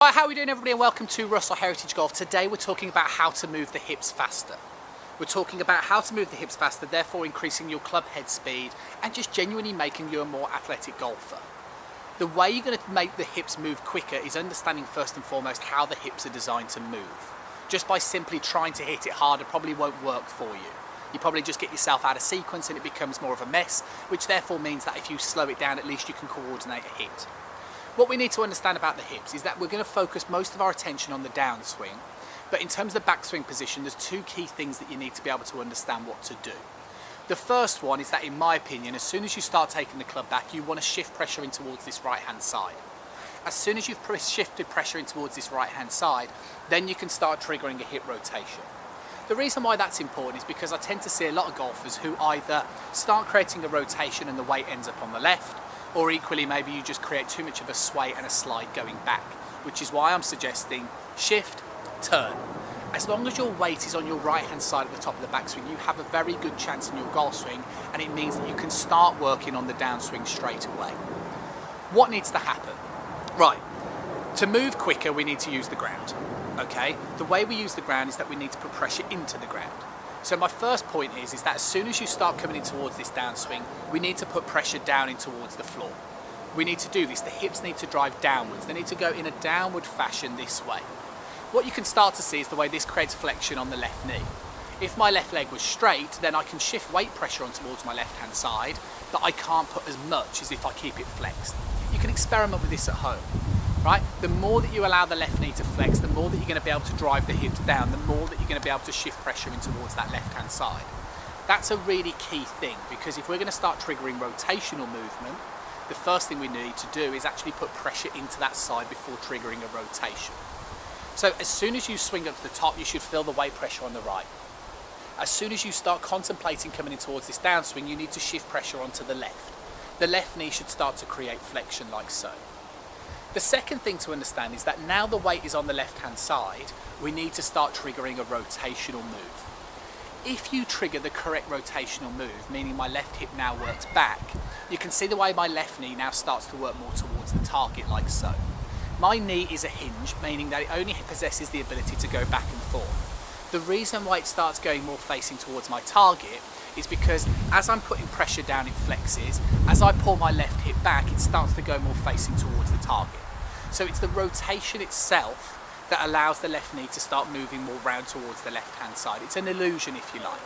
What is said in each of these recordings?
Hi, how are we doing everybody, and welcome to Russell Heritage Golf. Today we're talking about how to move the hips faster. We're talking about how to move the hips faster, therefore increasing your club head speed and just genuinely making you a more athletic golfer. The way you're going to make the hips move quicker is understanding first and foremost how the hips are designed to move. Just by simply trying to hit it harder probably won't work for you. You probably just get yourself out of sequence and it becomes more of a mess, which therefore means that if you slow it down, at least you can coordinate a hit. What we need to understand about the hips is that we're going to focus most of our attention on the downswing, but in terms of the backswing position, there's two key things that you need to be able to understand what to do. The first one is that, in my opinion, as soon as you start taking the club back, you want to shift pressure in towards this right hand side. As soon as you've shifted pressure in towards this right hand side, then you can start triggering a hip rotation. The reason why that's important is because I tend to see a lot of golfers who either start creating a rotation and the weight ends up on the left, or equally maybe you just create too much of a sway and a slide going back, which is why I'm suggesting shift, turn. As long as your weight is on your right hand side at the top of the backswing, you have a very good chance in your golf swing, and it means that you can start working on the downswing straight away. What needs to happen? Right, to move quicker we need to use the ground, okay? The way we use the ground is that we need to put pressure into the ground. So my first point is that as soon as you start coming in towards this downswing, we need to put pressure down in towards the floor. We need to do this. The hips need to drive downwards. They need to go in a downward fashion this way. What you can start to see is the way this creates flexion on the left knee. If my left leg was straight, then I can shift weight pressure on towards my left hand side, but I can't put as much as if I keep it flexed. You can experiment with this at home. Right? The more that you allow the left knee to flex, the more that you're going to be able to drive the hips down, the more that you're going to be able to shift pressure in towards that left hand side. That's a really key thing, because if we're going to start triggering rotational movement, the first thing we need to do is actually put pressure into that side before triggering a rotation. So as soon as you swing up to the top, you should feel the weight pressure on the right. As soon as you start contemplating coming in towards this downswing, you need to shift pressure onto the left. The left knee should start to create flexion like so. The second thing to understand is that now the weight is on the left hand side, we need to start triggering a rotational move. If you trigger the correct rotational move, meaning my left hip now works back, you can see the way my left knee now starts to work more towards the target like so. My knee is a hinge, meaning that it only possesses the ability to go back and forth. The reason why it starts going more facing towards my target is because as I'm putting pressure down, it flexes. As I pull my left hip back, it starts to go more facing towards the target. So it's the rotation itself that allows the left knee to start moving more round towards the left hand side. It's an illusion if you like,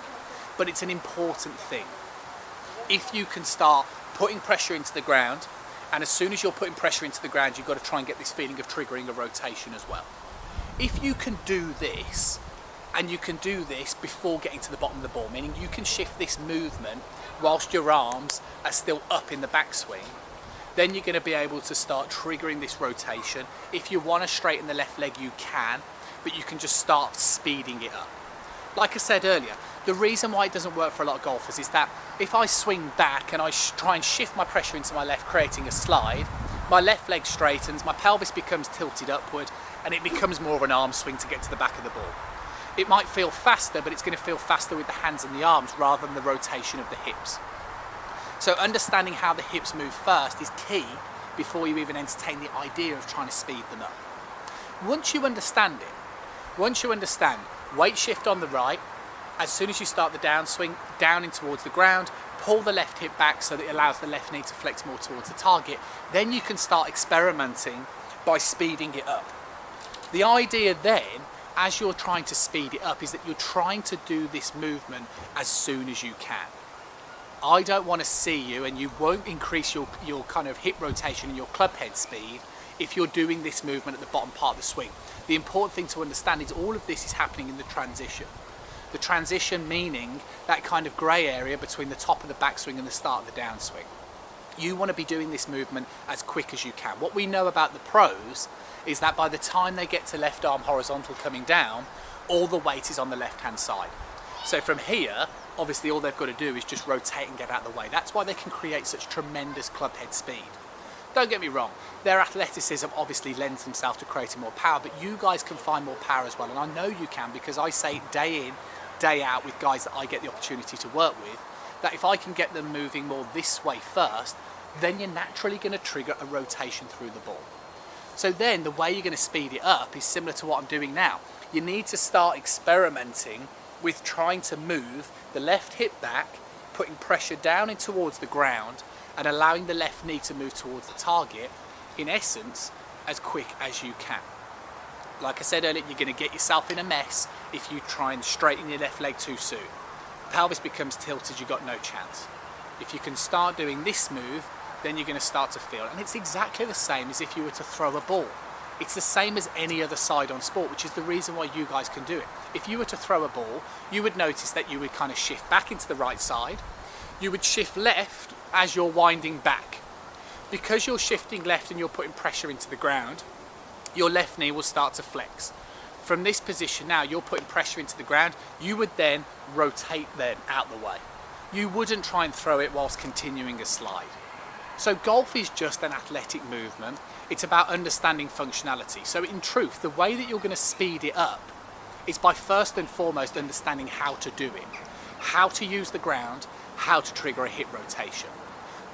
but it's an important thing. If you can start putting pressure into the ground, and as soon as you're putting pressure into the ground, you've got to try and get this feeling of triggering a rotation as well. If you can do this, and you can do this before getting to the bottom of the ball, meaning you can shift this movement whilst your arms are still up in the backswing, then you're going to be able to start triggering this rotation. If you want to straighten the left leg, you can, but you can just start speeding it up. Like I said earlier, the reason why it doesn't work for a lot of golfers is that if I swing back and I try and shift my pressure into my left, creating a slide, my left leg straightens, my pelvis becomes tilted upward, and it becomes more of an arm swing to get to the back of the ball. It might feel faster, but it's going to feel faster with the hands and the arms rather than the rotation of the hips. So understanding how the hips move first is key before you even entertain the idea of trying to speed them up. Once you understand weight shift on the right, as soon as you start the downswing, down in towards the ground, pull the left hip back so that it allows the left knee to flex more towards the target, then you can start experimenting by speeding it up. The idea then, as you're trying to speed it up, is that you're trying to do this movement as soon as you can. I don't want to see you, and you won't increase your kind of hip rotation and your club head speed if you're doing this movement at the bottom part of the swing. The important thing to understand is all of this is happening in the transition. The transition meaning that kind of grey area between the top of the backswing and the start of the downswing. You want to be doing this movement as quick as you can. What we know about the pros is that by the time they get to left arm horizontal coming down, all the weight is on the left hand side. So from here, obviously all they've got to do is just rotate and get out of the way. That's why they can create such tremendous club head speed. Don't get me wrong, their athleticism obviously lends themselves to creating more power, but you guys can find more power as well, and I know you can, because I say it day in, day out with guys that I get the opportunity to work with, that if I can get them moving more this way first, then you're naturally going to trigger a rotation through the ball. So then the way you're going to speed it up is similar to what I'm doing now. You need to start experimenting with trying to move the left hip back, putting pressure down and towards the ground, and allowing the left knee to move towards the target, in essence, as quick as you can. Like I said earlier, you're going to get yourself in a mess if you try and straighten your left leg too soon. Pelvis becomes tilted, you've got no chance. If you can start doing this move, then you're going to start to feel, and it's exactly the same as if you were to throw a ball. It's the same as any other side-on sport, which is the reason why you guys can do it. If you were to throw a ball, you would notice that you would kind of shift back into the right side. You would shift left as you're winding back. Because you're shifting left and you're putting pressure into the ground, your left knee will start to flex. From this position now, you're putting pressure into the ground. You would then rotate then out the way. You wouldn't try and throw it whilst continuing a slide. So golf is just an athletic movement. It's about understanding functionality. So in truth, the way that you're going to speed it up is by first and foremost understanding how to do it, how to use the ground, how to trigger a hip rotation.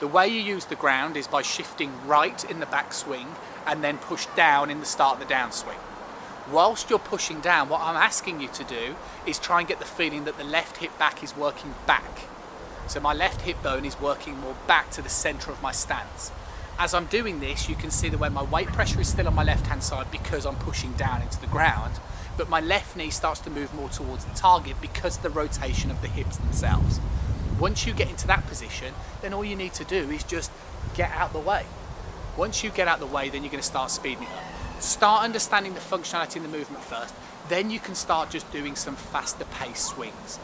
The way you use the ground is by shifting right in the backswing and then push down in the start of the downswing. Whilst you're pushing down, what I'm asking you to do is try and get the feeling that the left hip back is working back. So my left hip bone is working more back to the center of my stance. As I'm doing this, you can see that when my weight pressure is still on my left hand side because I'm pushing down into the ground, but my left knee starts to move more towards the target because of the rotation of the hips themselves. Once you get into that position, then all you need to do is just get out the way. Once you get out the way, then you're going to start speeding it up. Start understanding the functionality in the movement first, then you can start just doing some faster pace swings.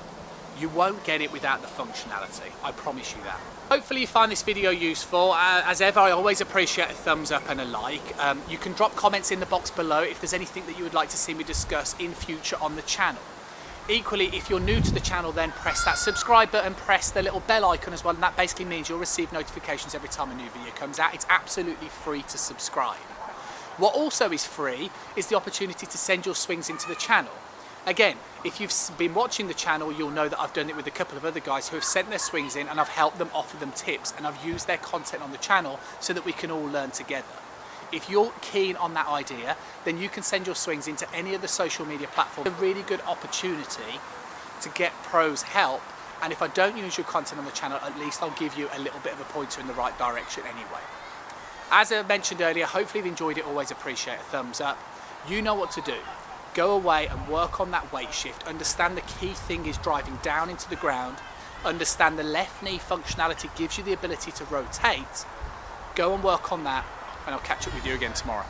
You won't get it without the functionality, I promise you that. Hopefully you find this video useful. As ever, I always appreciate a thumbs up and a like. You can drop comments in the box below if there's anything that you would like to see me discuss in future on the channel. Equally, if you're new to the channel, then press that subscribe button, press the little bell icon as well, and that basically means you'll receive notifications every time a new video comes out. It's absolutely free to subscribe. What also is free is the opportunity to send your swings into the channel. Again, if you've been watching the channel, you'll know that I've done it with a couple of other guys who have sent their swings in and I've helped them, offer them tips, and I've used their content on the channel so that we can all learn together. If you're keen on that idea, then you can send your swings into any of the social media platforms. It's a really good opportunity to get pros help, and if I don't use your content on the channel, at least I'll give you a little bit of a pointer in the right direction anyway. As I mentioned earlier, hopefully you've enjoyed it. Always appreciate a thumbs up. You know what to do. Go away and work on that weight shift. Understand the key thing is driving down into the ground. Understand the left knee functionality gives you the ability to rotate. Go and work on that, and I'll catch up with you again tomorrow.